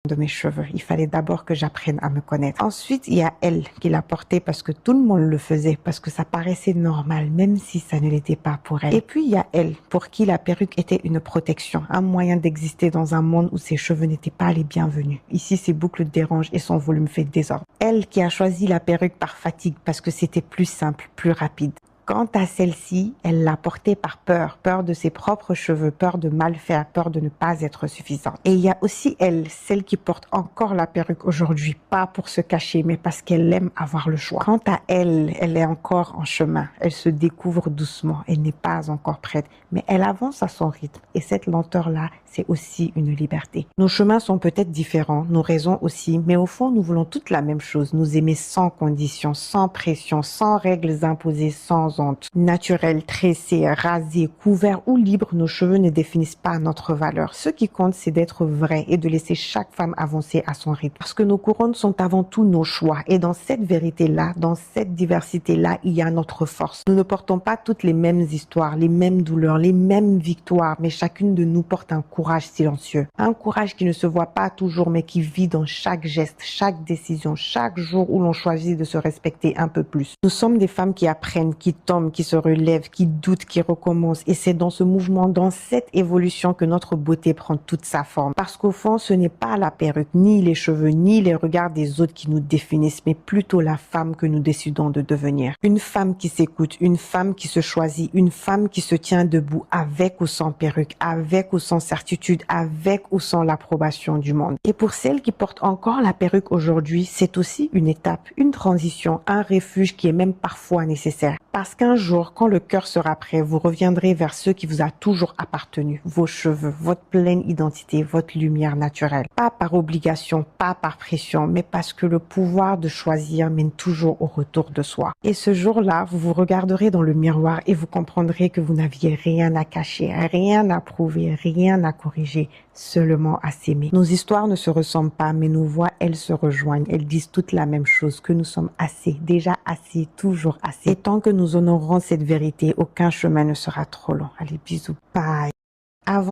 de mes cheveux. Il fallait d'abord que j'apprenne à me connaître. Ensuite, il y a elle qui l'a porté parce que tout le monde le faisait, parce que ça paraissait normal, même si ça ne l'était pas pour elle. Et puis, il y a elle, pour qui la perruque était une protection, un moyen d'exister dans un monde où ses cheveux n'étaient pas les bienvenus. Ici, ses boucles dérangent et son volume fait désordre. Elle qui a choisi la perruque par fatigue parce que c'était plus simple, plus rapide. Quant à celle-ci, elle l'a portée par peur, peur de ses propres cheveux, peur de mal faire, peur de ne pas être suffisante. Et il y a aussi elle, celle qui porte encore la perruque aujourd'hui, pas pour se cacher, mais parce qu'elle aime avoir le choix. Quant à elle, elle est encore en chemin, elle se découvre doucement, elle n'est pas encore prête, mais elle avance à son rythme. Et cette lenteur-là, c'est aussi une liberté. Nos chemins sont peut-être différents, nos raisons aussi, mais au fond, nous voulons toutes la même chose, nous aimer sans condition, sans pression, sans règles imposées, sans honte. Naturel, tressé, rasé, couvert ou libre, nos cheveux ne définissent pas notre valeur. Ce qui compte, c'est d'être vrai et de laisser chaque femme avancer à son rythme. Parce que nos couronnes sont avant tout nos choix. Et dans cette vérité-là, dans cette diversité-là, il y a notre force. Nous ne portons pas toutes les mêmes histoires, les mêmes douleurs, les mêmes victoires, mais chacune de nous porte un courage silencieux. Un courage qui ne se voit pas toujours, mais qui vit dans chaque geste, chaque décision, chaque jour où l'on choisit de se respecter un peu plus. Nous sommes des femmes qui apprennent, qui tombent, qui se relèvent, qui doutent, qui recommencent. Et c'est dans ce mouvement, dans cette évolution que notre beauté prend toute sa forme. Parce qu'au fond, ce n'est pas la perruque, ni les cheveux, ni les regards des autres qui nous définissent, mais plutôt la femme que nous décidons de devenir. Une femme qui s'écoute, une femme qui se choisit, une femme qui se tient debout avec ou sans perruque, avec ou sans certitude, avec ou sans l'approbation du monde. Et pour celles qui portent encore la perruque aujourd'hui, c'est aussi une étape, une transition, un refuge qui est même parfois nécessaire. Parce qu'un jour, quand le cœur sera prêt, vous reviendrez vers ce qui vous a toujours appartenu, vos cheveux, votre pleine identité, votre lumière naturelle. Pas par obligation, pas par pression, mais parce que le pouvoir de choisir mène toujours au retour de soi. Et ce jour-là, vous vous regarderez dans le miroir et vous comprendrez que vous n'aviez rien à cacher, rien à prouver, rien à corriger, seulement à s'aimer. Nos histoires ne se ressemblent pas, mais nos voix, elles se rejoignent. Elles disent toutes la même chose, que nous sommes assez, déjà assez, toujours assez. Et tant que nous honorerons cette vérité, aucun chemin ne sera trop long. Allez, bisous. Bye.